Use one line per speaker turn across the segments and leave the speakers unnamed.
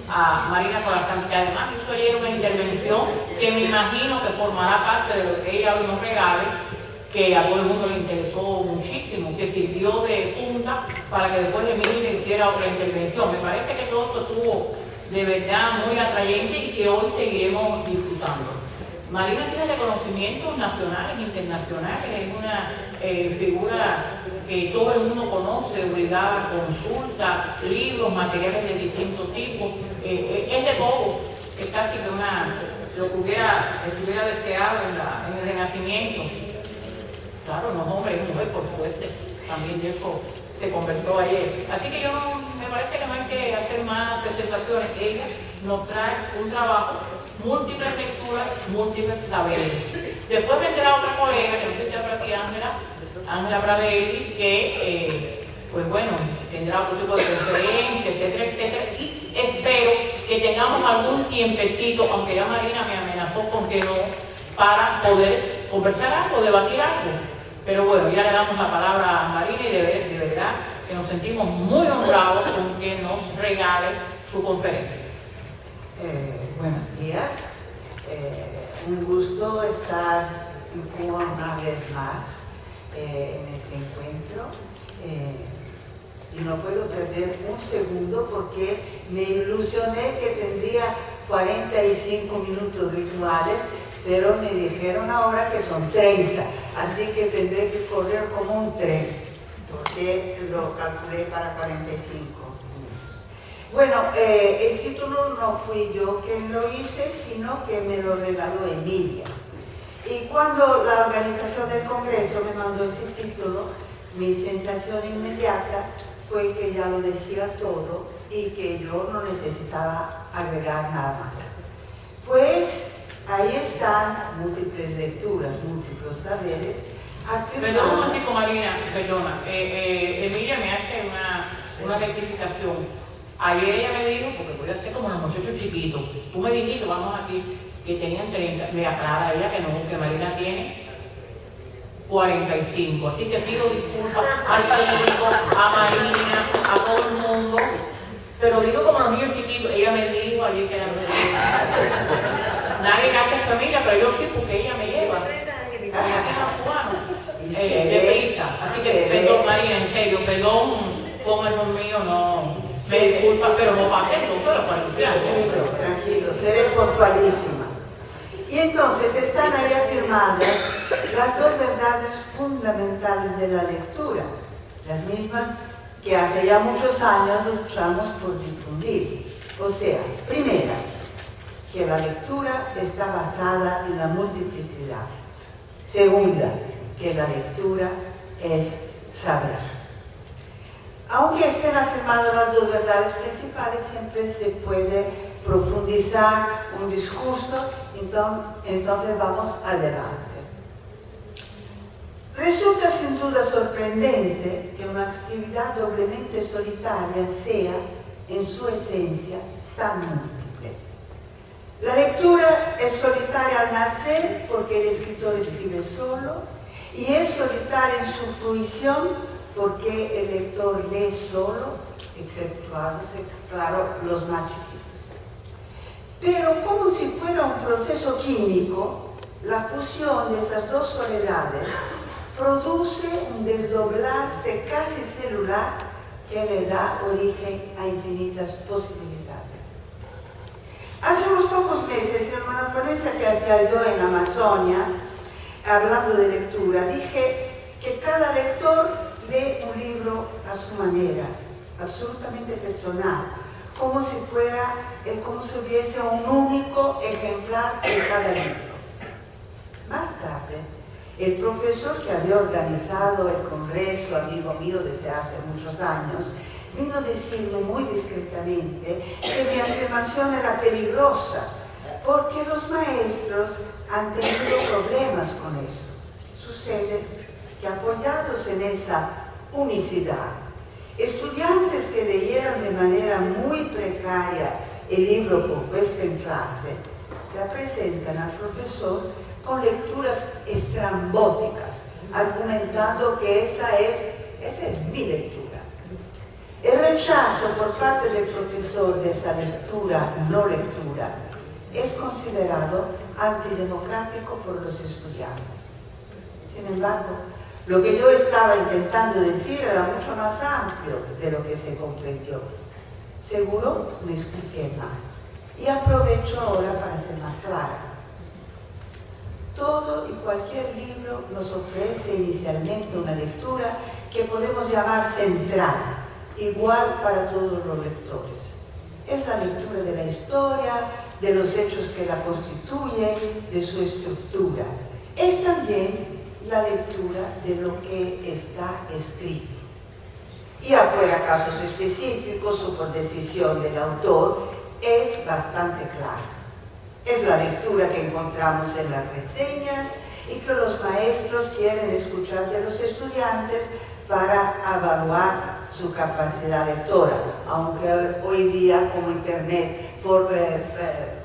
a Marina Colasanti, que además hizo ayer una intervención que me imagino que formará parte de lo que ella hoy nos regale, que a todo el mundo le interesó muchísimo, que sirvió de punta para que después de mí le hiciera otra intervención. Me parece que todo eso estuvo de verdad muy atrayente y que hoy seguiremos disfrutando. Marina tiene reconocimientos nacionales e internacionales, es una figura que todo el mundo conoce, obligada a consulta, libros, materiales de distintos tipos, es de todo, es casi que lo que se hubiera deseado en el Renacimiento. Claro, no es hombre, es mujer, por suerte, también de eso se conversó ayer. Así que me parece que no hay que hacer más presentaciones. Ella nos trae un trabajo, múltiples lecturas, múltiples saberes. Después vendrá otra colega, que no sé si está por aquí, Ángela Bradelli, que, pues bueno, tendrá otro tipo de conferencia, etcétera, etcétera. Y espero que tengamos algún tiempecito, aunque ya Marina me amenazó con que no, para poder conversar algo, debatir algo. Pero bueno, ya le damos la palabra a Marina y de verdad que nos sentimos muy honrados con que nos regale su conferencia.
Buenos días, un gusto estar en Cuba una vez más en este encuentro y no puedo perder un segundo porque me ilusioné que tendría 45 minutos rituales, pero me dijeron ahora que son 30, así que tendré que correr como un tren, porque lo calculé para 45. Bueno, el título no fui yo quien lo hice, sino que me lo regaló Emilia. Y cuando la organización del Congreso me mandó ese título, mi sensación inmediata fue que ya lo decía todo y que yo no necesitaba agregar nada más. Pues ahí están múltiples lecturas, múltiples saberes.
Perdón un momentico, Marina, perdona. Emilia me hace una rectificación. Ayer ella me dijo, porque voy a ser como los muchachos chiquitos, tú me dijiste, vamos aquí, que tenían 30, me aclara ella que no, que Marina tiene 45, así que pido disculpas al público, a Marina, a todo el mundo, pero digo como los niños chiquitos, ella me dijo ayer que era nadie le hace a su familia, pero yo sí, porque ella me lleva, de prisa, así que perdón Marina, en serio, perdón, con el mío no. Me disculpa, pero no pase entonces los 40 años.
Tranquilo, seré puntualísima. Y entonces están ahí afirmadas las dos verdades fundamentales de la lectura, las mismas que hace ya muchos años luchamos por difundir. O sea, primera, que la lectura está basada en la multiplicidad. Segunda, que la lectura es saber. Aunque estén afirmadas las dos verdades principales, siempre se puede profundizar un discurso, entonces vamos adelante. Resulta sin duda sorprendente que una actividad doblemente solitaria sea, en su esencia, tan múltiple. La lectura es solitaria al nacer porque el escritor escribe solo, y es solitaria en su fruición porque el lector lee solo, exceptuándose, claro, los más chiquitos. Pero como si fuera un proceso químico, la fusión de esas dos soledades produce un desdoblarse casi celular que le da origen a infinitas posibilidades. Hace unos pocos meses, en una ponencia que hacía yo en Amazonia, hablando de lectura, dije que cada lector lee un libro a su manera, absolutamente personal, como si hubiese un único ejemplar de cada libro. Más tarde, el profesor que había organizado el congreso, amigo mío desde hace muchos años, vino a decirme muy discretamente que mi afirmación era peligrosa, porque los maestros han tenido problemas con eso. Sucede que apoyados en esa unicidad, estudiantes que leyeron de manera muy precaria el libro propuesto en clase, se presentan al profesor con lecturas estrambóticas, argumentando que esa es mi lectura. El rechazo por parte del profesor profesor de esa lectura, no lectura, es considerado antidemocrático por los estudiantes. Sin embargo, lo que yo estaba intentando decir era mucho más amplio de lo que se comprendió. Seguro me expliqué mal. Y aprovecho ahora para ser más clara. Todo y cualquier libro nos ofrece inicialmente una lectura que podemos llamar central, igual para todos los lectores. Es la lectura de la historia, de los hechos que la constituyen, de su estructura. Es también la lectura de lo que está escrito. Y afuera casos específicos o por decisión del autor, es bastante claro. Es la lectura que encontramos en las reseñas y que los maestros quieren escuchar de los estudiantes para evaluar su capacidad lectora, aunque hoy día como Internet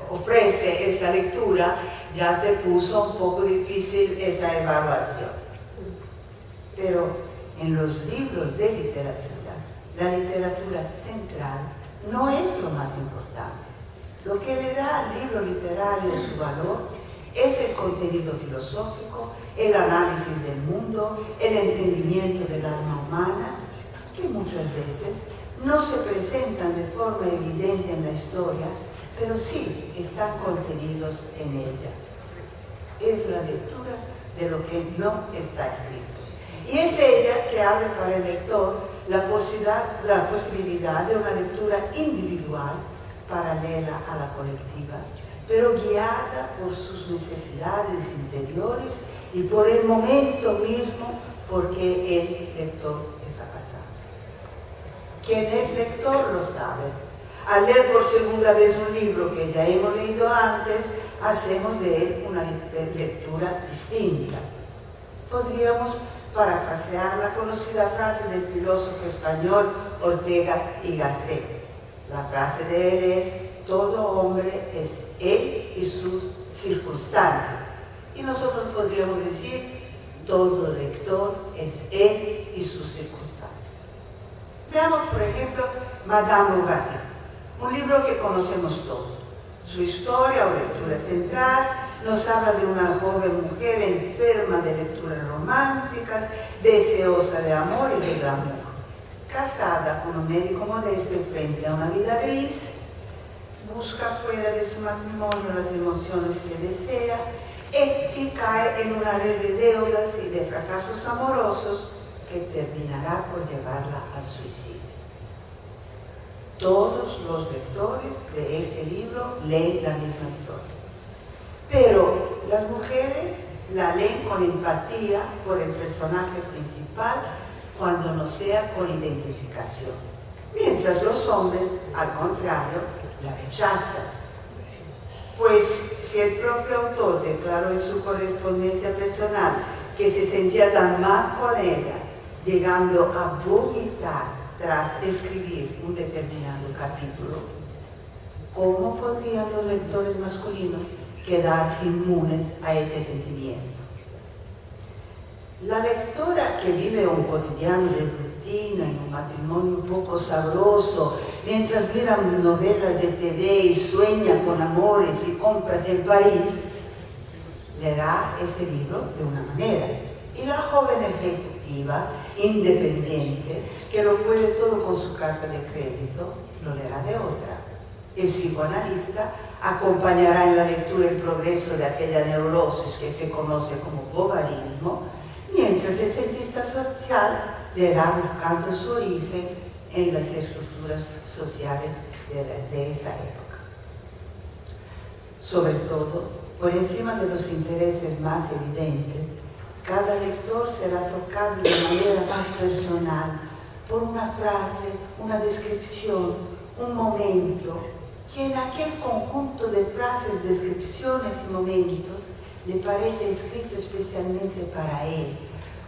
ofrece esa lectura, ya se puso un poco difícil esa evaluación. Pero en los libros de literatura, la literatura central no es lo más importante. Lo que le da al libro literario su valor es el contenido filosófico, el análisis del mundo, el entendimiento del alma humana, que muchas veces no se presentan de forma evidente en la historia, pero sí están contenidos en ella. Es la lectura de lo que no está escrito. Y es ella que abre para el lector la posibilidad de una lectura individual, paralela a la colectiva, pero guiada por sus necesidades interiores y por el momento mismo porque el lector está pasando. Quien es lector lo sabe. Al leer por segunda vez un libro que ya hemos leído antes, hacemos de él una lectura distinta. Podríamos parafrasear la conocida frase del filósofo español Ortega y Gasset. La frase de él es: todo hombre es él y sus circunstancias. Y nosotros podríamos decir: todo lector es él y sus circunstancias. Veamos, por ejemplo, Madame Bovary, un libro que conocemos todos. Su historia o lectura central nos habla de una joven mujer enferma de lecturas románticas, deseosa de amor y de glamour, casada con un médico modesto y frente a una vida gris, busca fuera de su matrimonio las emociones que desea y cae en una red de deudas y de fracasos amorosos que terminará por llevarla al suicidio. Todos los lectores de este libro leen la misma historia, pero las mujeres la leen con empatía por el personaje principal cuando no sea con identificación, mientras los hombres, al contrario, la rechazan. Pues si el propio autor declaró en su correspondencia personal que se sentía tan mal con ella, llegando a vomitar tras escribir un determinado capítulo, ¿cómo podrían los lectores masculinos quedar inmunes a ese sentimiento? La lectora que vive un cotidiano de rutina y un matrimonio un poco sabroso, mientras mira novelas de TV y sueña con amores y compras en París, leerá ese libro de una manera. Y la joven ejecutiva, independiente, que lo puede todo con su carta de crédito, lo leerá de otra. El psicoanalista acompañará en la lectura el progreso de aquella neurosis que se conoce como bovarismo, mientras el cientista social leerá buscando su origen en las estructuras sociales de esa época. Sobre todo, por encima de los intereses más evidentes, cada lector será tocado de manera más personal por una frase, una descripción, un momento, que en aquel conjunto de frases, descripciones y momentos le parece escrito especialmente para él,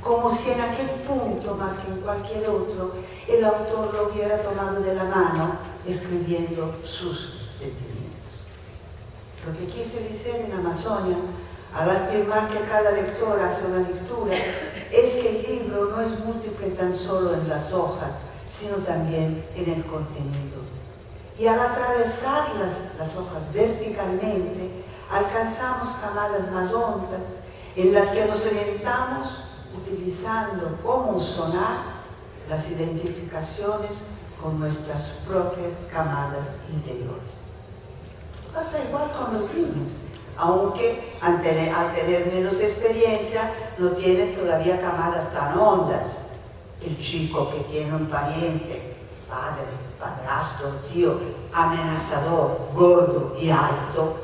como si en aquel punto, más que en cualquier otro, el autor lo hubiera tomado de la mano escribiendo sus sentimientos. Lo que quise decir en Amazonia, al afirmar que cada lector hace una lectura, es que el libro no es múltiple tan solo en las hojas, sino también en el contenido. y al atravesar las hojas verticalmente, alcanzamos camadas más hondas en las que nos orientamos utilizando como sonar las identificaciones con nuestras propias camadas interiores. Pasa igual con los niños, aunque al tener menos experiencia no tienen todavía camadas tan hondas. El chico que tiene un pariente, padre, padrastro, tío, amenazador, gordo y alto,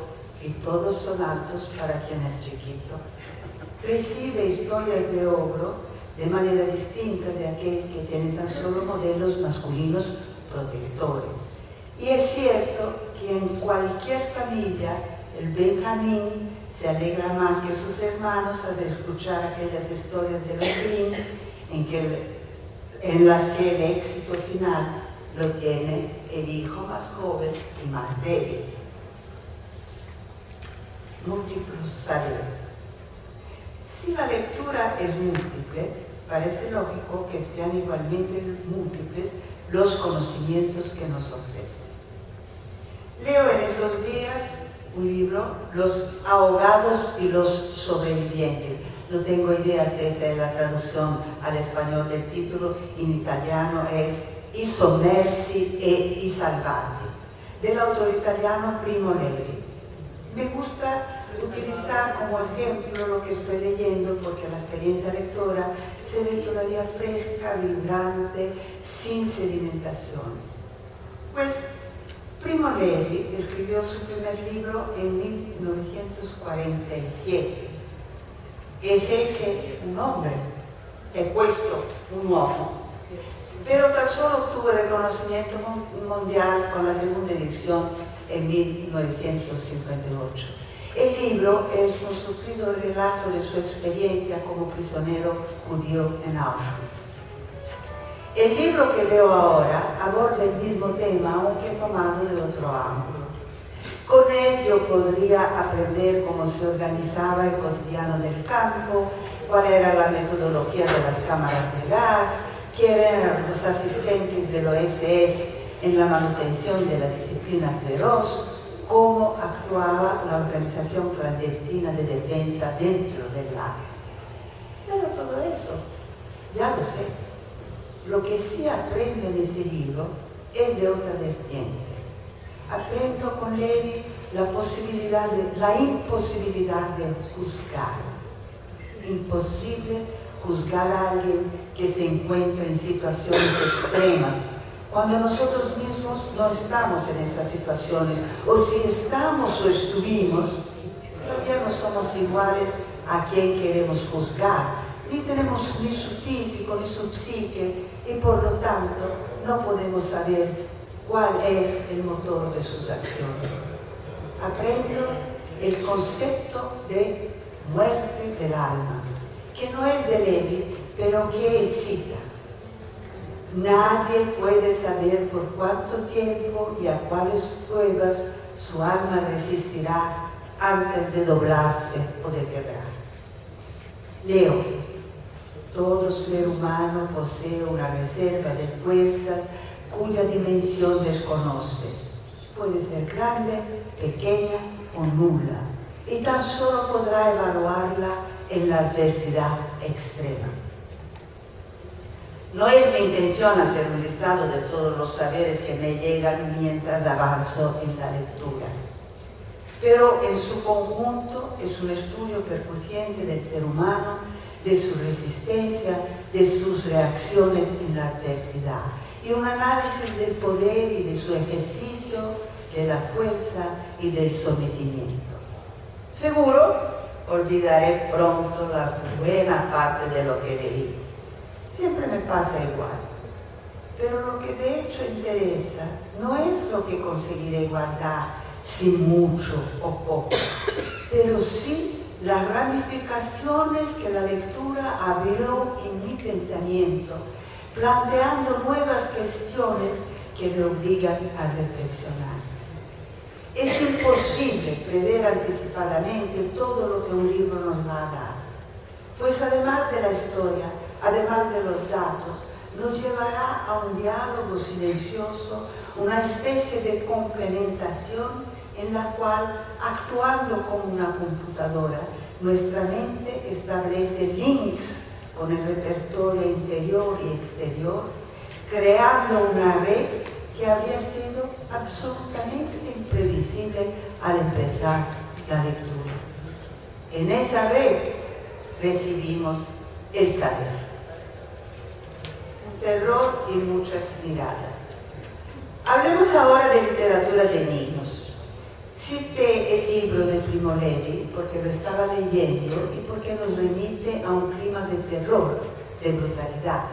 y todos son altos para quien es chiquito, recibe historias de ogro de manera distinta de aquel que tiene tan solo modelos masculinos protectores. Y es cierto que en cualquier familia el Benjamín se alegra más que sus hermanos al escuchar aquellas historias de los Grimm en las que el éxito final lo tiene el hijo más joven y más débil. Múltiplos saberes. Si la lectura es múltiple, parece lógico que sean igualmente múltiples los conocimientos que nos ofrece. Leo en esos días un libro, Los ahogados y los sobrevivientes. No tengo idea si esa es la traducción al español del título, en italiano es I sommersi e i salvati, del autor italiano Primo Levi. Me gusta utilizar como ejemplo lo que estoy leyendo porque la experiencia lectora se ve todavía fresca, vibrante, sin sedimentación. Pues Primo Levi escribió su primer libro en 1947. Es ese un hombre, è questo un uomo. Pero tan solo obtuvo reconocimiento mundial con la segunda edición en 1958. El libro es un sufrido relato de su experiencia como prisionero judío en Auschwitz. El libro que leo ahora aborda el mismo tema, aunque tomado de otro ángulo. Con él yo podría aprender cómo se organizaba el cotidiano del campo, cuál era la metodología de las cámaras de gas, quiénes eran los asistentes de los SS en la manutención de la disciplina feroz, cómo actuaba la organización clandestina de defensa dentro del lager. Pero todo eso, ya lo sé. Lo que sí aprendo en ese libro es de otra vertiente. Aprendo con Levi la imposibilidad de juzgar. Imposible juzgar a alguien que se encuentra en situaciones extremas, cuando nosotros mismos no estamos en esas situaciones, o si estamos o estuvimos, todavía no somos iguales a quien queremos juzgar, ni tenemos ni su físico ni su psique, y por lo tanto no podemos saber cuál es el motor de sus acciones. Aprendo el concepto de muerte del alma, que no es de Levi, pero que él cita. Nadie puede saber por cuánto tiempo y a cuáles pruebas su alma resistirá antes de doblarse o de quebrar. Leo, todo ser humano posee una reserva de fuerzas cuya dimensión desconoce. Puede ser grande, pequeña o nula, y tan solo podrá evaluarla en la adversidad extrema. No es mi intención hacer un listado de todos los saberes que me llegan mientras avanzo en la lectura, pero en su conjunto es un estudio percusiente del ser humano, de su resistencia, de sus reacciones en la adversidad, y un análisis del poder y de su ejercicio, de la fuerza y del sometimiento. Seguro olvidaré pronto la buena parte de lo que leí. Siempre me pasa igual. Pero lo que de hecho interesa no es lo que conseguiré guardar, si mucho o poco, pero sí las ramificaciones que la lectura abrió en mi pensamiento, planteando nuevas cuestiones que me obligan a reflexionar. Es imposible prever anticipadamente todo lo que un libro nos va a dar, pues además de la historia, además de los datos, nos llevará a un diálogo silencioso una especie de complementación en la cual, actuando como una computadora, nuestra mente establece links con el repertorio interior y exterior, creando una red que habría sido absolutamente imprevisible al empezar la lectura. En esa red recibimos el saber, un terror y muchas miradas. Hablemos ahora de literatura de niños. Cité el libro de Primo Levi porque lo estaba leyendo y porque nos remite a un clima de terror, de brutalidad.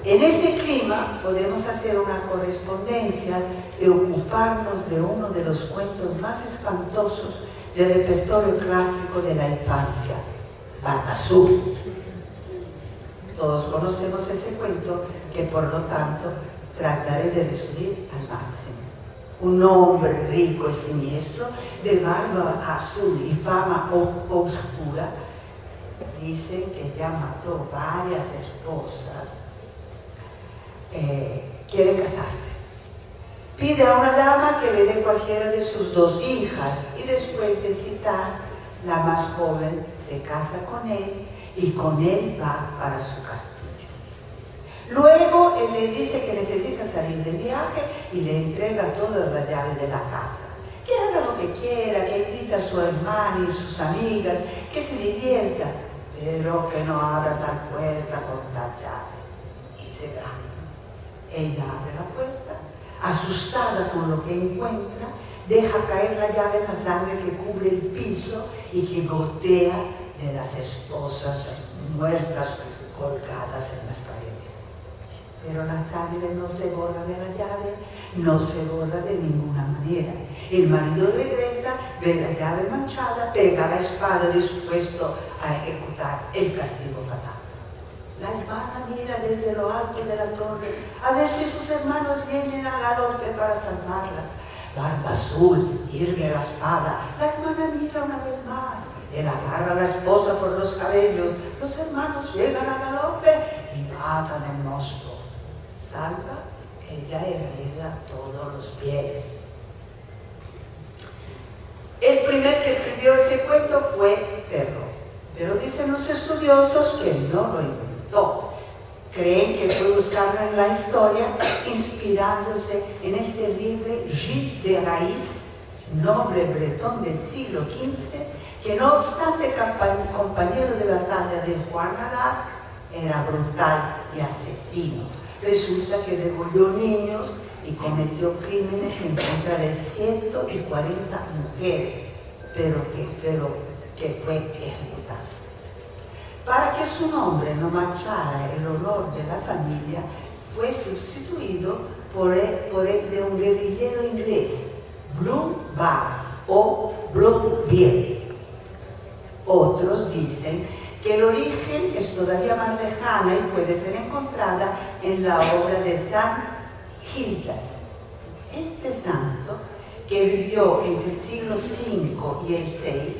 En ese clima podemos hacer una correspondencia de ocuparnos de uno de los cuentos más espantosos del repertorio clásico de la infancia, Barba Azul. Todos conocemos ese cuento que por lo tanto trataré de resumir al máximo. Un hombre rico y siniestro, de barba azul y fama oscura, dicen que ya mató varias esposas, quiere casarse. Pide a una dama que le dé cualquiera de sus 2 hijas y después de citar, la más joven se casa con él y con él va para su castillo. Luego él le dice que necesita salir de viaje y le entrega todas las llaves de la casa. Que haga lo que quiera, que invite a su hermano y sus amigas, que se divierta, pero que no abra tal puerta con tal llave. Y se va. Ella abre la puerta, asustada con lo que encuentra, deja caer la llave en la sangre que cubre el piso y que gotea de las esposas muertas colgadas en las paredes. Pero la sangre no se borra de la llave, no se borra de ninguna manera. El marido regresa, ve la llave manchada, pega la espada dispuesto a ejecutar el castigo fatal. La hermana mira desde lo alto de la torre a ver si sus hermanos vienen a galope para salvarla. Barba Azul irgue la espada. La hermana mira una vez más. Él agarra a la esposa por los cabellos. Los hermanos llegan a galope y matan el monstruo. Salva, ella hereda todos los bienes. El primer que escribió ese cuento fue Perrault, pero dicen los estudiosos que no lo inventó. Creen que fue buscarlo en la historia, inspirándose en el terrible Gilles de Raïs, noble bretón del siglo XV, que no obstante compañero de batalla de Juan d'Arc, era brutal y asesino. Resulta que degolló niños y cometió crímenes en contra de 140 mujeres, pero que fue ejecutado. Para que su nombre no manchara el honor de la familia, fue sustituido por el de un guerrillero inglés, Blue Bar o Bluebeard. Otros dicen que el origen es todavía más lejana y puede ser encontrada en la obra de San Gildas. Este santo, que vivió entre el siglo V y el VI,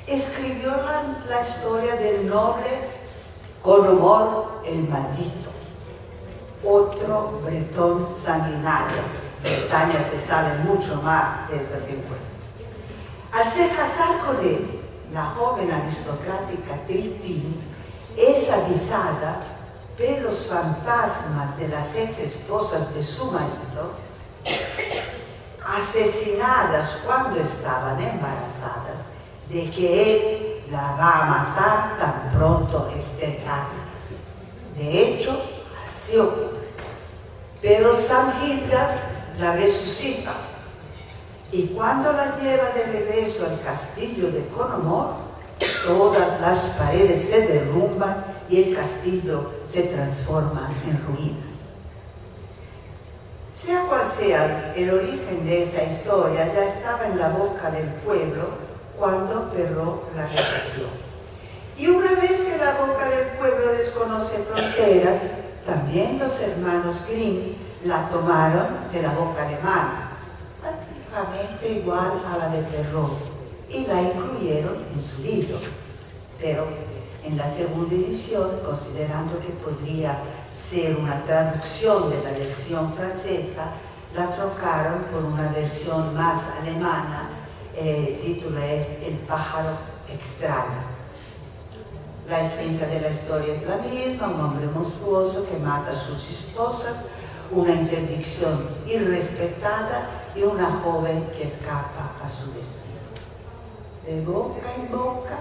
escribió la historia del noble Conomor el Maldito, otro bretón sanguinario. Bretaña se sale mucho más de estas encuestas. Al se casar con él, la joven aristocrática Tritine es avisada de los fantasmas de las ex esposas de su marido, asesinadas cuando estaban embarazadas, de que él la va a matar tan pronto esté grávida. De hecho, así ocurre. Pero San Gildas la resucita y cuando la lleva de regreso al castillo de Conomor, todas las paredes se derrumban y el castillo se transforma en ruinas. Sea cual sea el origen de esa historia, ya estaba en la boca del pueblo cuando Perrault la recogió. Y una vez que la boca del pueblo desconoce fronteras, también los hermanos Grimm la tomaron de la boca alemana, prácticamente igual a la de Perrault, y la incluyeron en su libro. Pero en la segunda edición, considerando que podría ser una traducción de la versión francesa, La trocaron por una versión más alemana, el título es El pájaro extraño. La esencia de la historia es la misma, un hombre monstruoso que mata a sus esposas, una interdicción irrespetada y una joven que escapa a su destino. De boca en boca,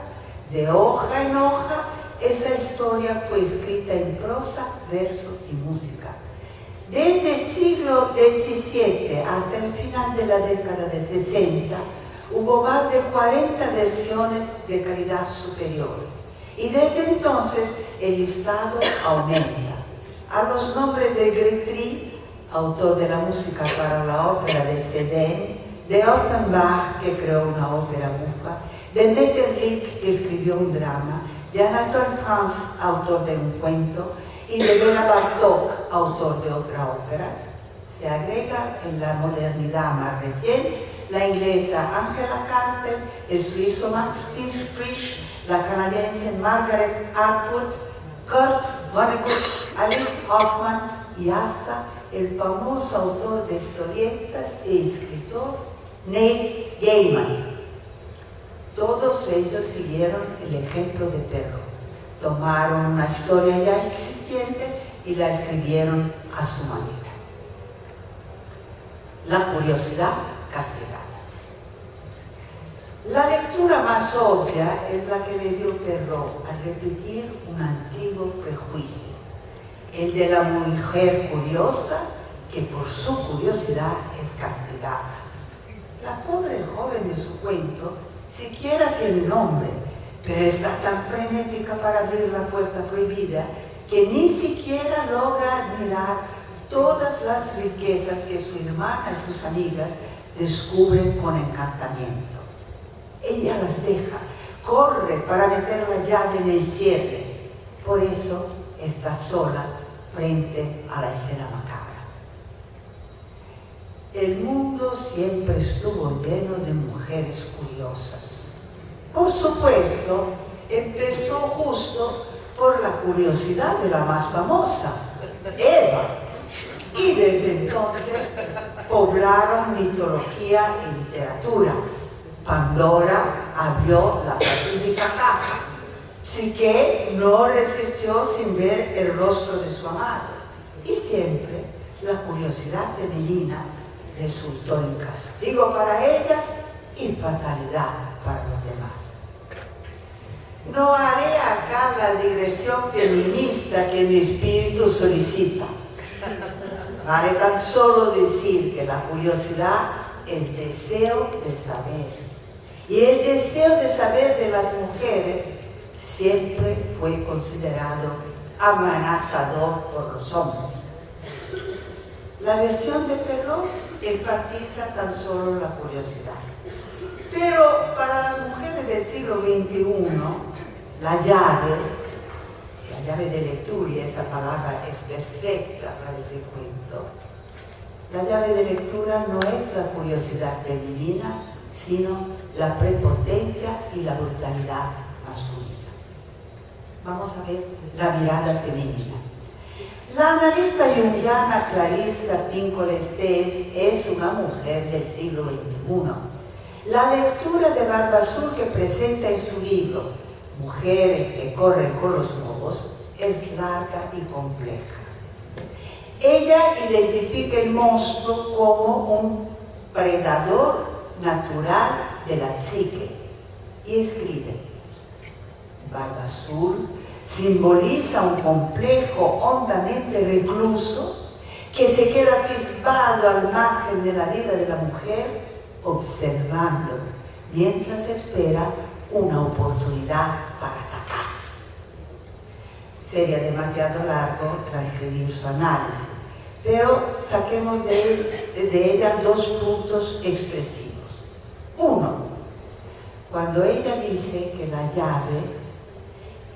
de hoja en hoja, esa historia fue escrita en prosa, verso y música. Desde el siglo XVII hasta el final de la década de 60, hubo más de 40 versiones de calidad superior. Y desde entonces el listado aumenta. A los nombres de Grétry, autor de la música para la ópera de Cézanne, de Offenbach, que creó una ópera bufa, de Maeterlinck, que escribió un drama, de Anatole France, autor de un cuento, y de Béla Bartók, autor de otra ópera, se agrega en la modernidad más reciente la inglesa Angela Carter, el suizo Max Frisch, la canadiense Margaret Atwood, Kurt Vonnegut, Alice Hoffman y hasta el famoso autor de historietas e escritor Neil Gaiman. Todos ellos siguieron el ejemplo de Perrault. Tomaron una historia ya existente y la escribieron a su manera. La curiosidad castigada. La lectura más obvia es la que le dio Perrault al repetir un antiguo prejuicio, el de la mujer curiosa que por su curiosidad es castigada. La pobre joven de su cuento siquiera tiene nombre, pero está tan frenética para abrir la puerta prohibida que ni siquiera logra admirar todas las riquezas que su hermana y sus amigas descubren con encantamiento. Ella las deja, corre para meter la llave en el cierre. Por eso está sola frente a la escena macabra. El mundo siempre estuvo lleno de mujeres curiosas. Por supuesto, empezó justo por la curiosidad de la más famosa, Eva. Y desde entonces poblaron mitología y literatura. Pandora abrió la fatídica caja. Psique no resistió sin ver el rostro de su amado. Y siempre la curiosidad femenina resultó en castigo para ellas y fatalidad para los demás. No haré acá la digresión feminista que mi espíritu solicita. Vale tan solo decir que la curiosidad es deseo de saber. Y el deseo de saber de las mujeres siempre fue considerado amenazador por los hombres. La versión de Perrault enfatiza tan solo la curiosidad. Pero para las mujeres del siglo XXI, la llave de lectura, y esa palabra es perfecta para ese cuento, la llave de lectura no es la curiosidad femenina, sino la prepotencia y la brutalidad masculina. Vamos a ver la mirada femenina. La analista junguiana Clarissa Pinkola-Estés es una mujer del siglo XXI. La lectura de Barba Azul que presenta en su libro Mujeres que corren con los lobos es larga y compleja. Ella identifica el monstruo como un predador natural de la psique y escribe: Barba Azul simboliza un complejo hondamente recluso que se queda atisbado al margen de la vida de la mujer, observando mientras espera una oportunidad para atacar. Sería demasiado largo transcribir su análisis, pero saquemos de ella dos puntos expresivos. Uno, cuando ella dice que la llave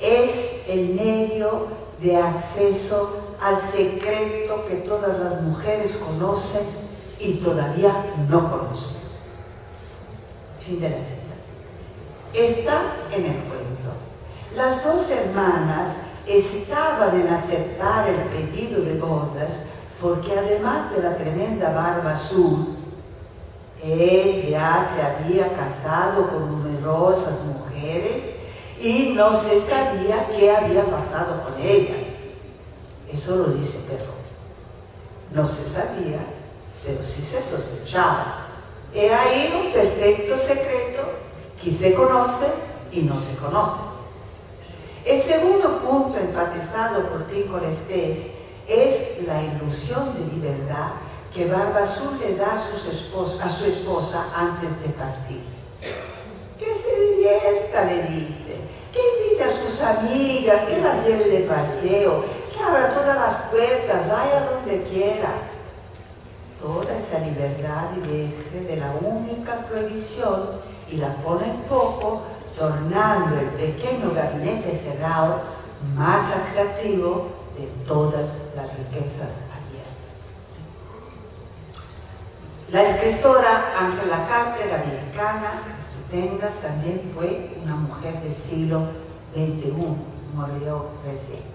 es el medio de acceso al secreto que todas las mujeres conocen y todavía no conocen. Fin de la cita. Está en el cuento. Las dos hermanas hesitaban en aceptar el pedido de bodas porque además de la tremenda barba azul, él ya se había casado con numerosas mujeres y no se sabía qué había pasado con ellas. Eso lo dice Perrault. No se sabía, pero sí se sospechaba. He ahí un perfecto secreto que se conoce y no se conoce. El segundo punto enfatizado por Pincolestés es la ilusión de libertad que Barba Azul le da a su esposa antes de partir. Que se divierta, le dice, que invite a sus amigas, que las lleve de paseo, que abra todas las puertas, vaya donde quiera. Toda esa libertad diverge de la única prohibición y la pone en foco, tornando el pequeño gabinete cerrado más atractivo de todas las riquezas abiertas. La escritora Angela Carter, americana, estupenda, también fue una mujer del siglo XXI, murió recién.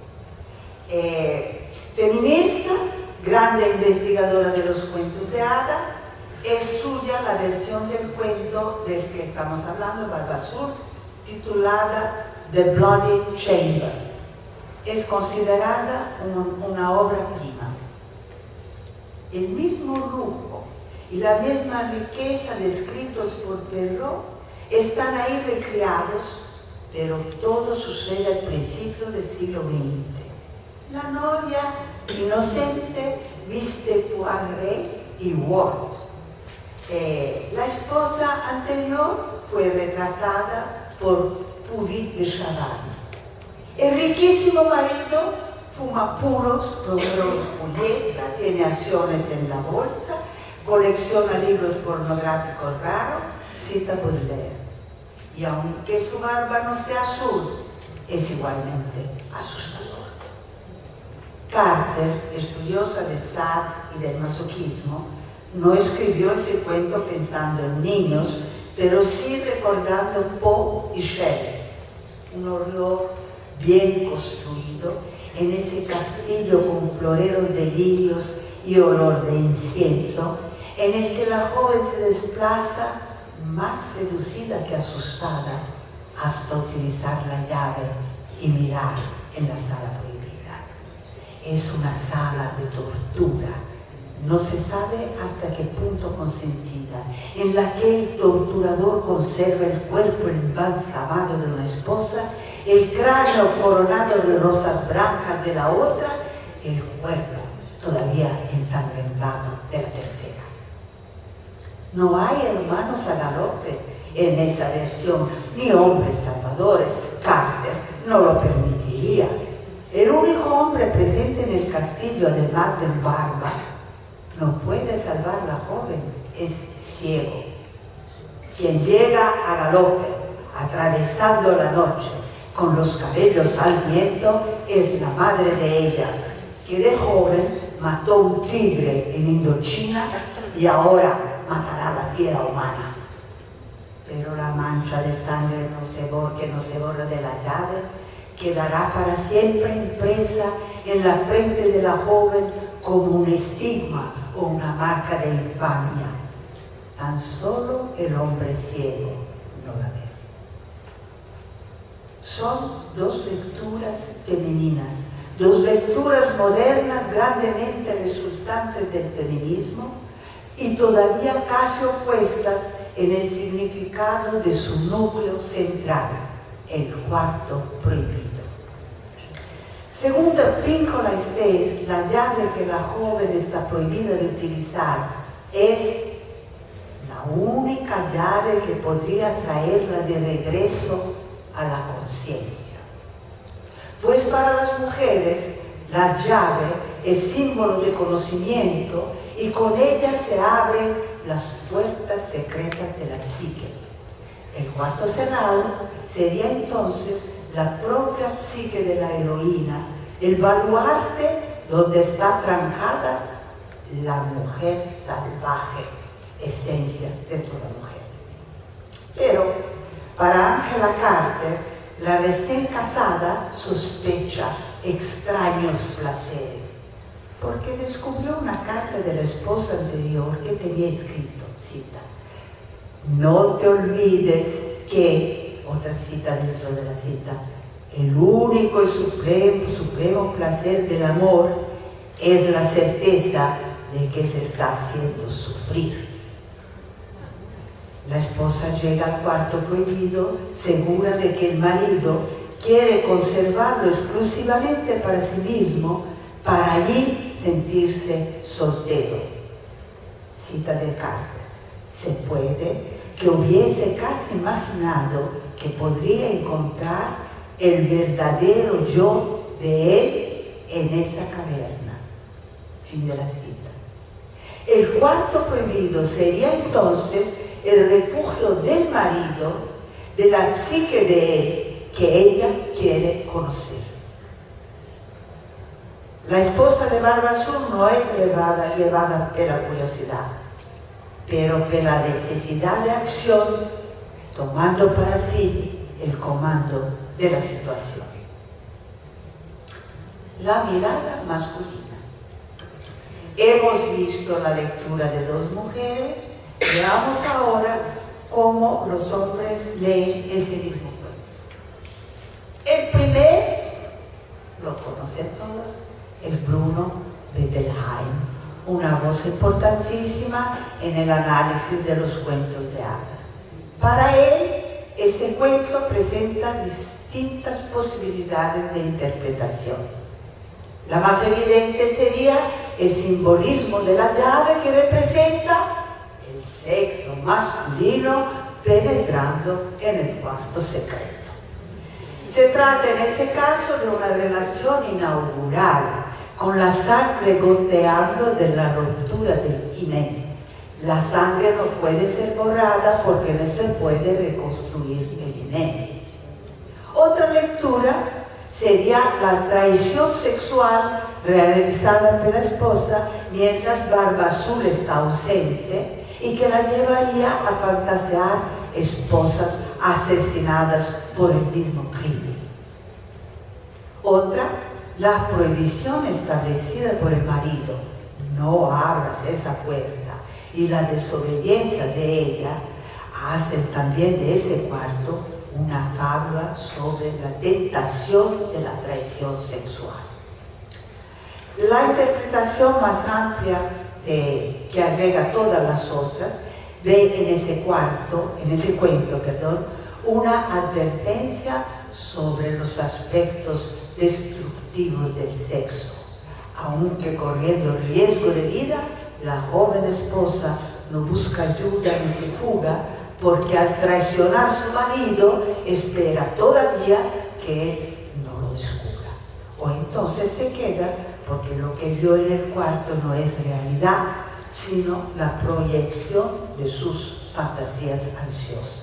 Feminista, grande investigadora de los cuentos de hadas, es suya la versión del cuento del que estamos hablando, Barba Azul, titulada The Bloody Chamber. Es considerada una obra prima. El mismo lujo y la misma riqueza descritos por Perrault están ahí recreados, pero todo sucede al principio del siglo XX. La novia inocente viste Poiret y Worth. La esposa anterior fue retratada por Puvis de Chavannes. El riquísimo marido fuma puros, Romeo y Julieta, tiene acciones en la bolsa, colecciona libros pornográficos raros, cita Baudelaire. Y aunque su barba no sea azul, es igualmente asustador. Carter, estudiosa de Sade y del masoquismo, no escribió ese cuento pensando en niños, pero sí recordando Poe y Shelley. Un horror bien construido en ese castillo con floreros de lirios y olor de incienso, en el que la joven se desplaza más seducida que asustada hasta utilizar la llave y mirar en la sala prohibida. Es una sala de tortura, no se sabe hasta qué punto consentida, en la que el torturador conserva el cuerpo embalsamado de una esposa, el cráneo coronado de rosas blancas de la otra, el cuerpo todavía ensangrentado de la tercera. No hay hermanos a galope en esa versión, ni hombres salvadores. Carter no lo permitiría. El único hombre presente en el castillo, además del barba, no puede salvar a la joven, es ciego. Quien llega a galope, atravesando la noche, con los cabellos al viento, es la madre de ella, que de joven mató un tigre en Indochina y ahora matará a la fiera humana. Pero la mancha de sangre que no se borra de la llave quedará para siempre impresa en la frente de la joven como un estigma o una marca de infamia. Tan solo el hombre ciego no la ve. Son dos lecturas femeninas, dos lecturas modernas grandemente resultantes del feminismo y todavía casi opuestas en el significado de su núcleo central, el cuarto prohibido. Según Pincolestés, la llave que la joven está prohibida de utilizar es la única llave que podría traerla de regreso a la conciencia. Pues para las mujeres, la llave es símbolo de conocimiento y con ella se abren las puertas secretas de la psique. El cuarto cerrado sería entonces la propia psique de la heroína, el baluarte donde está trancada la mujer salvaje, esencia de toda mujer. Pero para Angela Carter, la recién casada sospecha extraños placeres. porque descubrió una carta de la esposa anterior que tenía escrito, cita, no te olvides que, otra cita dentro de la cita, el único y supremo placer del amor es la certeza de que se está haciendo sufrir. La esposa llega al cuarto prohibido segura de que el marido quiere conservarlo exclusivamente para sí mismo, para allí sentirse soltero. Cita de Carter. Se puede que hubiese casi imaginado que podría encontrar el verdadero yo de él en esa caverna. Fin de la cita. El cuarto prohibido sería entonces el refugio del marido, de la psique de él, que ella quiere conocer. La esposa de Barba Azul no es llevada por la curiosidad, pero por la necesidad de acción, tomando para sí el comando de la situación. La mirada masculina. Hemos visto la lectura de dos mujeres, veamos ahora cómo los hombres leen ese mismo cuento. El primero, lo conocen todos, es Bruno Bettelheim, una voz importantísima en el análisis de los cuentos de hadas. Para él, ese cuento presenta distintas posibilidades de interpretación. La más evidente sería el simbolismo de la llave que representa el sexo masculino penetrando en el cuarto secreto. Se trata en este caso de una relación inaugural, con la sangre goteando de la ruptura del himen. La sangre no puede ser borrada porque no se puede reconstruir el himen. Otra lectura sería la traición sexual realizada por la esposa mientras Barba Azul está ausente y que la llevaría a fantasear esposas asesinadas por el mismo crimen. Otra, la prohibición establecida por el marido, no abras esa puerta, y la desobediencia de ella hacen también de ese cuarto una fábula sobre la tentación de la traición sexual. La interpretación más amplia que agrega todas las otras ve en ese cuento, una advertencia sobre los aspectos destructivos del sexo. Aunque corriendo riesgo de vida, la joven esposa no busca ayuda ni se fuga, porque al traicionar a su marido espera todavía que él no lo descubra. O entonces se queda porque lo que vio en el cuarto no es realidad, sino la proyección de sus fantasías ansiosas.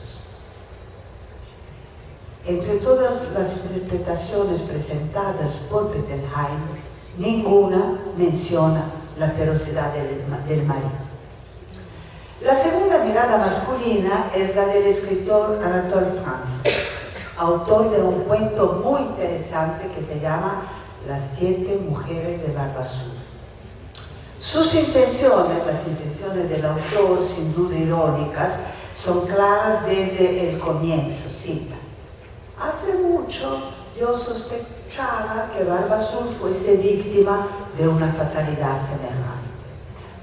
Entre todas las interpretaciones presentadas por Bettelheim, ninguna menciona la ferocidad del marido. La segunda mirada masculina es la del escritor Anatole France, autor de un cuento muy interesante que se llama Las 7 mujeres de Barba Azul. Sus intenciones, las intenciones del autor, sin duda irónicas, son claras desde el comienzo. Cita: hace mucho yo sospechaba que Barba Azul fuese víctima de una fatalidad semejante.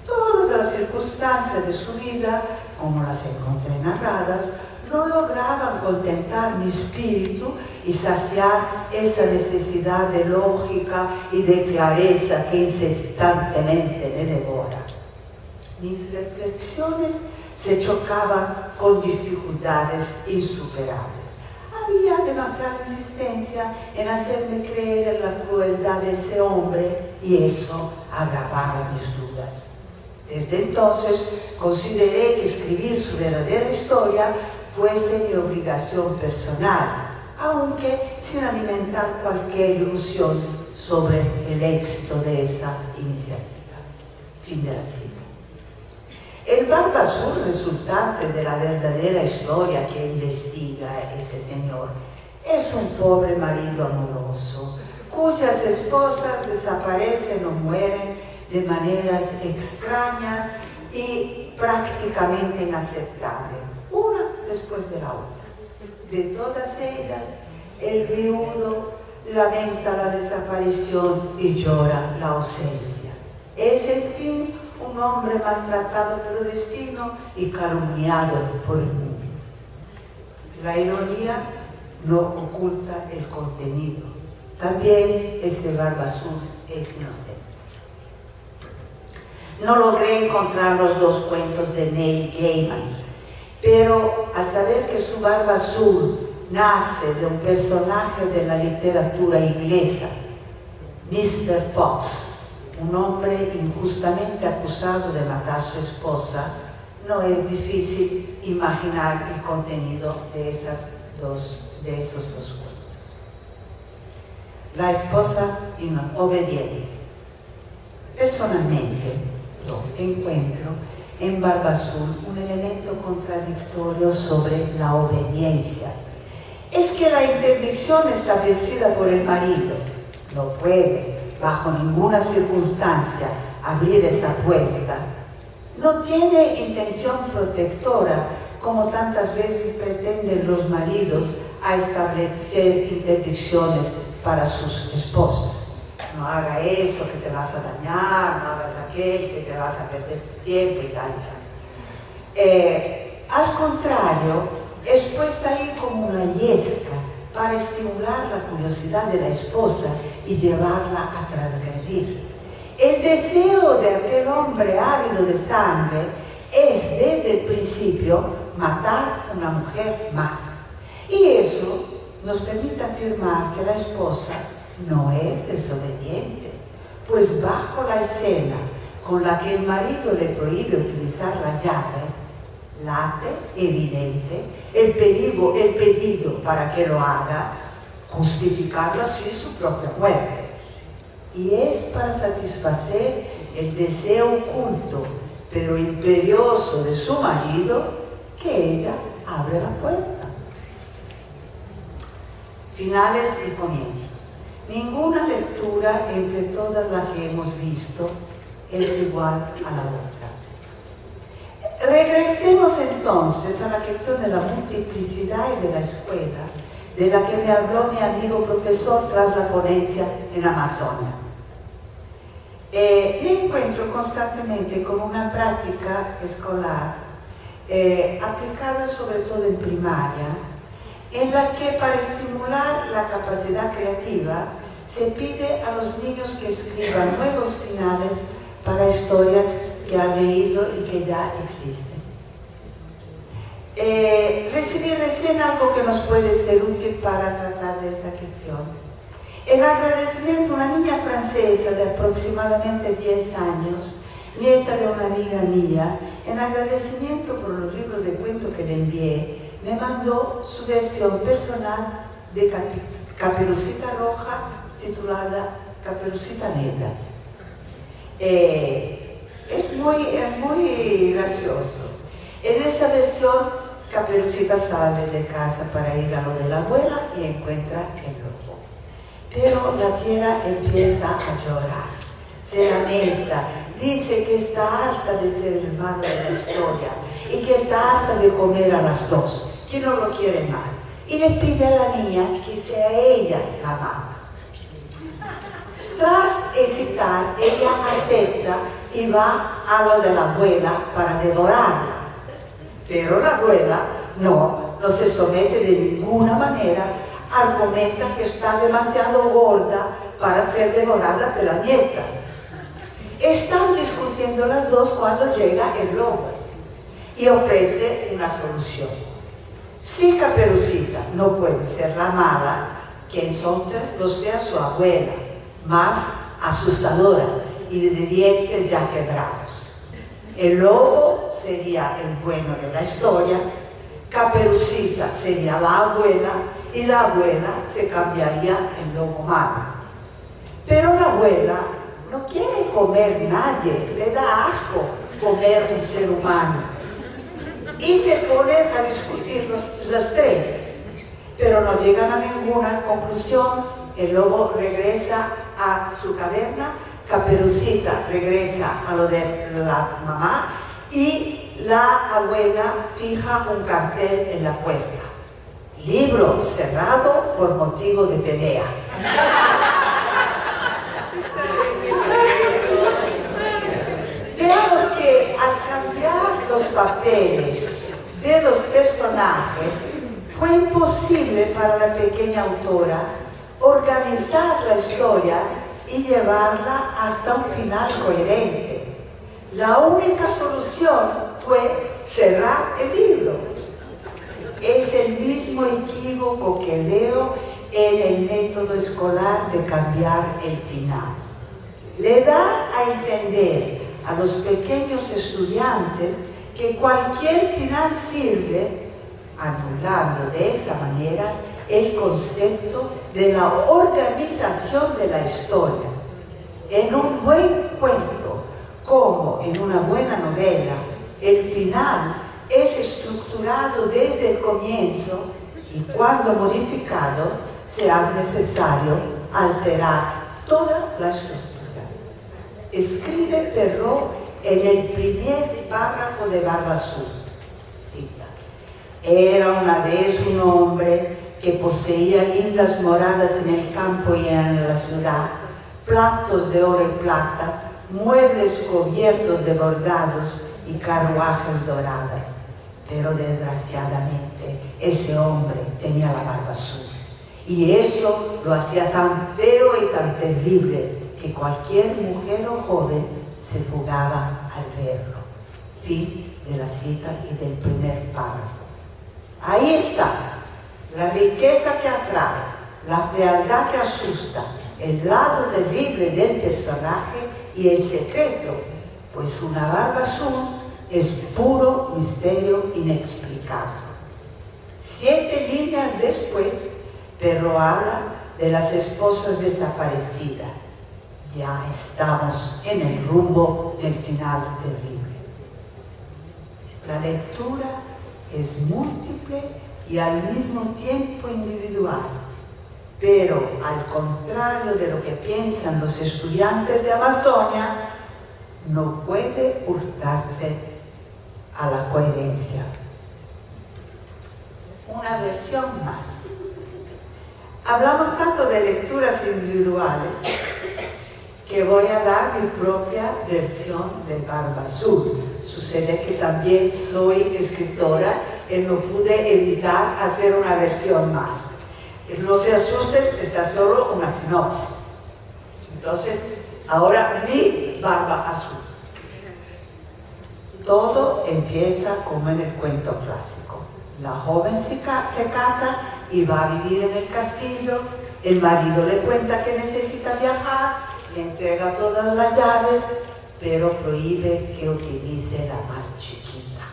Todas las circunstancias de su vida, como las encontré narradas, no lograban contentar mi espíritu y saciar esa necesidad de lógica y de clareza que incesantemente me devora. Mis reflexiones se chocaban con dificultades insuperables. Había demasiada insistencia en hacerme creer en la crueldad de ese hombre y eso agravaba mis dudas. Desde entonces consideré que escribir su verdadera historia fuese mi obligación personal, aunque sin alimentar cualquier ilusión sobre el éxito de esa iniciativa. Fin de la cita. El Barba Azul, resultante de la verdadera historia que investiga este señor, es un pobre marido amoroso, cuyas esposas desaparecen o mueren de maneras extrañas y prácticamente inaceptables, una después de la otra. De todas ellas, el viudo lamenta la desaparición y llora la ausencia. Es, en fin, un hombre maltratado por el destino y calumniado por el mundo. La ironía no oculta el contenido. También ese barba azul es inocente. No logré encontrar los dos cuentos de Neil Gaiman, pero al saber que su barba azul nace de un personaje de la literatura inglesa, Mr. Fox, un hombre injustamente acusado de matar a su esposa, no es difícil imaginar el contenido de esos dos cuentos. La esposa obediente. Personalmente, yo encuentro en Barba Azul un elemento contradictorio sobre la obediencia. Es que la interdicción establecida por el marido no puede, bajo ninguna circunstancia, abrir esa puerta. No tiene intención protectora, como tantas veces pretenden los maridos a establecer interdicciones para sus esposas. No haga eso, que te vas a dañar, no hagas aquel, que te vas a perder tiempo y tal y tal. Al contrario, es puesta ahí como una yesca para estimular la curiosidad de la esposa y llevarla a transgredir. El deseo de aquel hombre ávido de sangre es desde el principio matar a una mujer más. Y eso nos permite afirmar que la esposa no es desobediente, pues bajo la escena con la que el marido le prohíbe utilizar la llave, late evidente el pedido para que lo haga, justificando así su propia muerte. Y es para satisfacer el deseo oculto pero imperioso de su marido que ella abre la puerta. Finales y comienzos. Ninguna lectura entre todas las que hemos visto es igual a la otra. Regresemos entonces a la cuestión de la multiplicidad y de la escuela, de la que me habló mi amigo profesor tras la ponencia en Amazonia. Me encuentro constantemente con una práctica escolar aplicada sobre todo en primaria, en la que para estimular la capacidad creativa se pide a los niños que escriban nuevos finales para historias que han leído y que ya existen. Recibí recién algo que nos puede ser útil para tratar de esa cuestión. En agradecimiento, una niña francesa de aproximadamente 10 años, nieta de una amiga mía, en agradecimiento por los libros de cuentos que le envié, me mandó su versión personal de Caperucita Roja, titulada Caperucita Negra. Es muy gracioso. En esa versión, Caperucita sale de casa para ir a lo de la abuela y encuentra el lobo. Pero la fiera empieza a llorar, se lamenta, dice que está harta de ser el malo de la historia y que está harta de comer a las dos, que no lo quiere más. Y le pide a la niña que sea ella la mala. Tras hesitar, ella acepta y va a lo de la abuela para devorarla. Pero la abuela no se somete de ninguna manera, argumenta que está demasiado gorda para ser devorada por la nieta. Están discutiendo las dos cuando llega el lobo y ofrece una solución. Si Caperucita no puede ser la mala, que entonces lo sea su abuela, más asustadora y de dientes ya quebrados. El lobo sería el bueno de la historia, Caperucita sería la abuela y la abuela se cambiaría en lobo malo. Pero la abuela no quiere comer nadie, le da asco comer un ser humano. Y se ponen a discutir los tres, pero no llegan a ninguna conclusión. El lobo regresa a su caverna, Caperucita regresa a lo de la mamá y la abuela fija un cartel en la puerta. Libro cerrado por motivo de pelea. Veamos que al cambiar los papeles de los personajes, fue imposible para la pequeña autora organizar la historia y llevarla hasta un final coherente. La única solución fue cerrar el libro. Es el mismo equívoco que veo en el método escolar de cambiar el final. Le da a entender a los pequeños estudiantes que cualquier final sirve, anulando de esa manera el concepto de la organización de la historia. En un buen cuento, como en una buena novela, el final es estructurado desde el comienzo y cuando modificado se hace necesario alterar toda la estructura. Escribe Perrault en el primer párrafo de Barba Azul. Cita: era una vez un hombre que poseía lindas moradas en el campo y en la ciudad, platos de oro y plata, muebles cubiertos de bordados y carruajes doradas. Pero desgraciadamente ese hombre tenía la barba azul y eso lo hacía tan feo y tan terrible que cualquier mujer o joven se fugaba al verlo. Fin de la cita y del primer párrafo. Ahí está la riqueza que atrae, la fealdad que asusta, el lado terrible del personaje y el secreto, pues una barba azul es puro misterio inexplicable. 7 líneas después, Perrault habla de las esposas desaparecidas. Ya estamos en el rumbo del final terrible. La lectura es múltiple y al mismo tiempo individual, pero al contrario de lo que piensan los estudiantes de Amazonia, no puede hurtarse a la coherencia. Una versión más. Hablamos tanto de lecturas individuales que voy a dar mi propia versión de Barba Azul. Sucede que también soy escritora y no pude evitar hacer una versión más. No se asusten, está solo una sinopsis. Entonces, ahora mi Barba Azul. Todo empieza como en el cuento clásico. La joven se casa y va a vivir en el castillo. El marido le cuenta que necesita viajar, le entrega todas las llaves, pero prohíbe que utilice la más chiquita.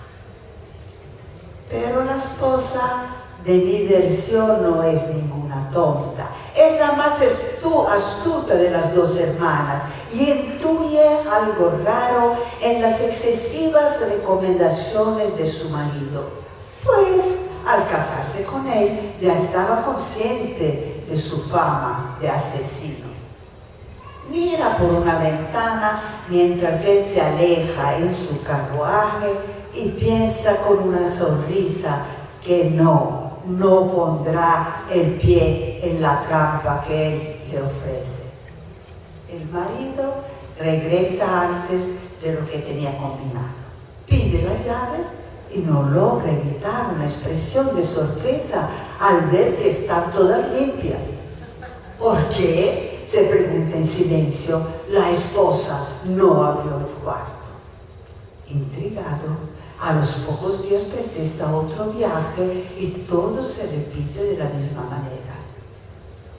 Pero la esposa de mi versión no es ninguna tonta. Es la más astuta de las dos hermanas y intuye algo raro en las excesivas recomendaciones de su marido. Pues al casarse con él ya estaba consciente de su fama de asesino. Mira por una ventana mientras él se aleja en su carruaje y piensa con una sonrisa que no pondrá el pie en la trampa que él le ofrece. El marido regresa antes de lo que tenía combinado. Pide las llaves y no logra evitar una expresión de sorpresa al ver que están todas limpias. ¿Por qué? Se pregunta en silencio. La esposa no abrió el cuarto. Intrigado, a los pocos días pretexta otro viaje y todo se repite de la misma manera.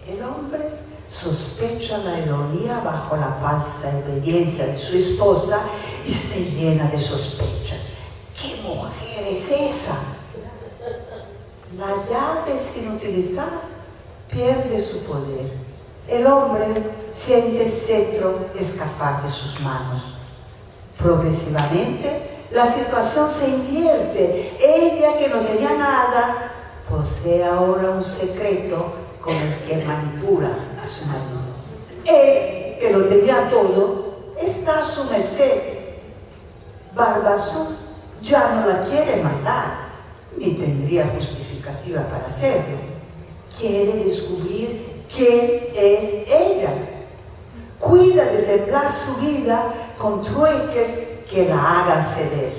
El hombre sospecha la ironía bajo la falsa obediencia de su esposa y se llena de sospechas. ¿Qué mujer es esa? La llave sin utilizar pierde su poder. El hombre siente el cetro escapar de sus manos. Progresivamente, la situación se invierte. Ella, que no tenía nada, posee ahora un secreto con el que manipula a su marido. Él rey, que lo tenía todo, está a su merced. Barba Azul ya no la quiere matar, ni tendría justificativa para hacerlo. Quiere descubrir quién es ella. Cuida de sembrar su vida con trueques que la hagan ceder.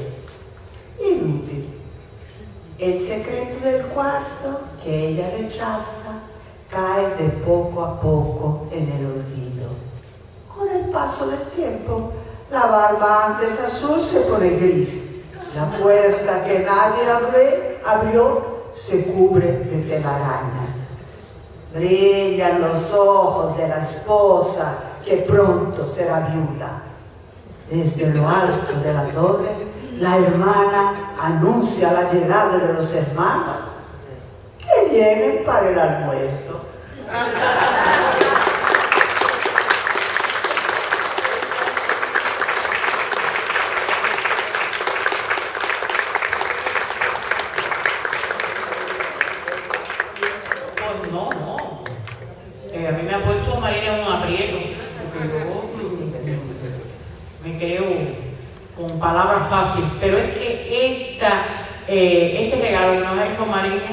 Inútil. El secreto del cuarto que ella rechaza cae de poco a poco en el olvido. Con el paso del tiempo, la barba antes azul se pone gris. La puerta que nadie abrió se cubre de telarañas. Brillan los ojos de la esposa que pronto será viuda. Desde lo alto de la torre, la hermana anuncia la llegada de los hermanos que vienen para el almuerzo.
A mí me ha puesto Marina en un aprieto, porque yo me creo con palabras fáciles, pero es que este regalo que nos ha hecho Marina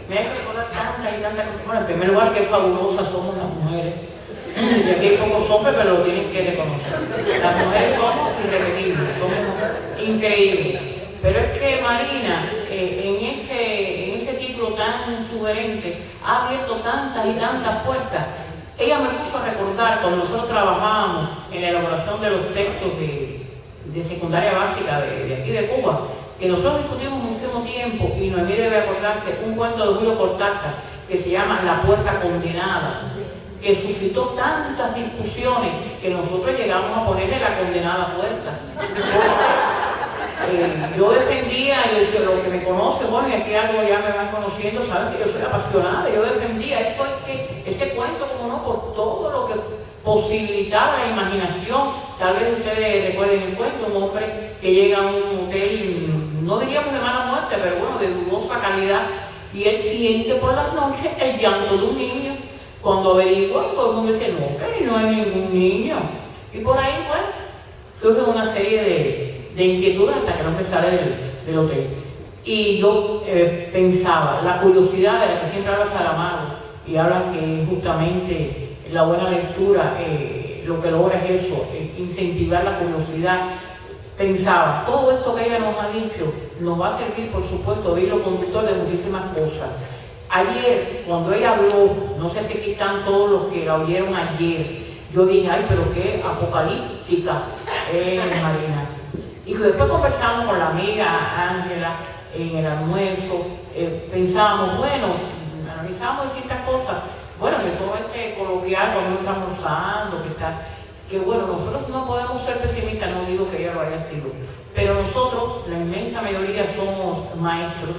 me ha hecho recordar tantas y tantas cosas. Bueno, en primer lugar, que fabulosas somos las mujeres. Y aquí hay pocos hombres, pero lo tienen que reconocer. Las mujeres somos irrepetibles, somos increíbles. Pero es que Marina, en ese título tan sugerente, ha abierto tantas y tantas puertas. Ella me puso a recordar cuando nosotros trabajábamos en la elaboración de los textos de secundaria básica de aquí de Cuba, que nosotros discutimos muchísimo tiempo, y Noemí debe acordarse, un cuento de Julio Cortázar que se llama La puerta condenada, que suscitó tantas discusiones que nosotros llegamos a ponerle la condenada puerta. Yo defendía, lo que me conoce, bueno, y aquí algo ya me van conociendo, saben que yo soy apasionada, yo defendía eso, ese cuento, como no, por todo lo que posibilitaba la imaginación. Tal vez ustedes recuerden el cuento, un hombre que llega a un hotel, no diríamos de mala muerte, pero bueno, de dudosa calidad, y él siente por las noches el llanto de un niño. Cuando averigua, todo el mundo dice, no, que no hay ningún niño. Y por ahí, bueno, surge una serie de inquietudes hasta que no me sale del hotel. Y yo pensaba, la curiosidad de la que siempre habla Saramago, y habla que justamente la buena lectura lo que logra es eso, incentivar la curiosidad. Pensaba, todo esto que ella nos ha dicho nos va a servir, por supuesto, de hilo conductor de muchísimas cosas. Ayer, cuando ella habló, no sé si aquí están todos los que la oyeron ayer, yo dije, ay, pero qué apocalíptica Marina. Y después conversamos con la amiga Ángela en el almuerzo, pensábamos, bueno, analizamos distintas cosas. Bueno, de todo coloquial, cuando uno está almorzando, que bueno, nosotros no podemos ser pesimistas, no digo que ella lo haya sido, pero nosotros, la inmensa mayoría, somos maestros.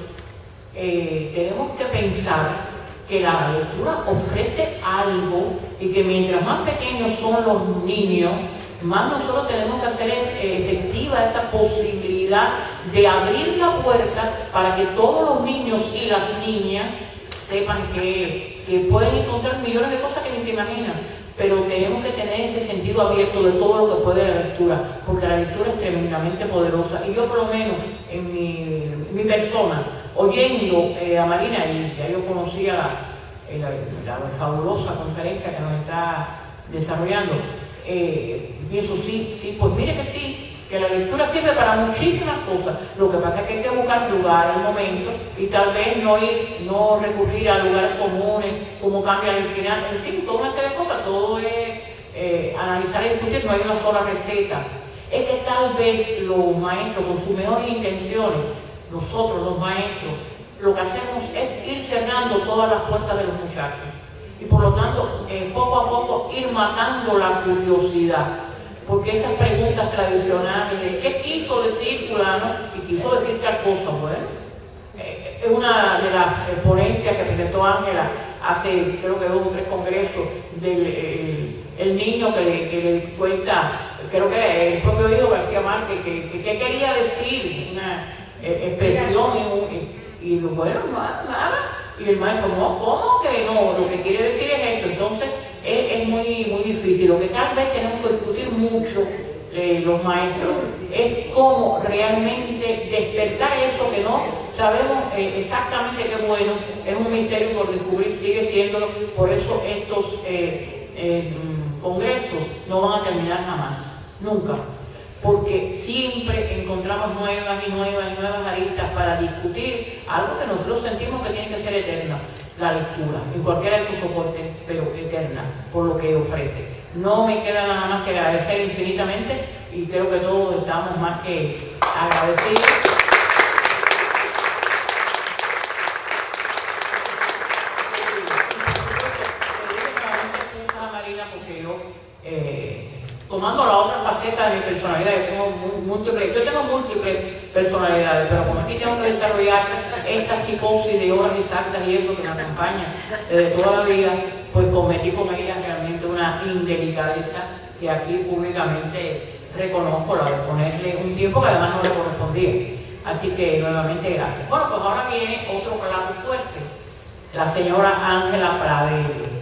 Tenemos que pensar que la lectura ofrece algo, y que mientras más pequeños son los niños, más nosotros tenemos que hacer efectiva esa posibilidad de abrir la puerta para que todos los niños y las niñas sepan que pueden encontrar millones de cosas que ni se imaginan, pero tenemos que tener ese sentido abierto de todo lo que puede la lectura, porque la lectura es tremendamente poderosa. Y yo, por lo menos, en mi persona, oyendo a Marina, y ya yo conocía la fabulosa conferencia que nos está desarrollando, pienso, sí, pues mire que sí, que la lectura sirve para muchísimas cosas. Lo que pasa es que hay que buscar lugares, momentos, y tal vez no recurrir a lugares comunes, como cambia el final, en fin, toda una serie de cosas. Todo es analizar y discutir, no hay una sola receta. Es que tal vez los maestros, con sus mejores intenciones, nosotros los maestros, lo que hacemos es ir cerrando todas las puertas de los muchachos, y por lo tanto poco a poco ir matando la curiosidad, porque esas preguntas tradicionales de ¿qué quiso decir fulano? Y quiso decir tal cosa, bueno, es una de las ponencias que presentó Ángela hace creo que 2 o 3 congresos, del el niño que le cuenta, creo que era el propio Diego García Márquez, que quería decir una expresión, y bueno, nada. Y el maestro, no, ¿cómo que no? Lo que quiere decir es esto. Entonces, es muy difícil. Lo que tal vez tenemos que discutir mucho los maestros es cómo realmente despertar eso que no sabemos exactamente qué es bueno, es un misterio por descubrir, sigue siéndolo, por eso estos congresos no van a terminar jamás, nunca, porque siempre encontramos nuevas y nuevas aristas para discutir algo que nosotros sentimos que tiene que ser eterna, la lectura, en cualquiera de sus soportes, pero eterna, por lo que ofrece. No me queda nada más que agradecer infinitamente y creo que todos estamos más que agradecidos. Porque yo, tomando la otra faceta de mi personalidad, yo tengo múltiples personalidades, pero como aquí tengo que desarrollar esta psicosis de horas exactas y eso que me acompaña desde toda la vida, pues cometí con ella realmente una indelicadeza que aquí públicamente reconozco, la de ponerle un tiempo que además no le correspondía. Así que nuevamente gracias. Bueno, pues ahora viene otro plato fuerte, la señora Ángela Pradelle.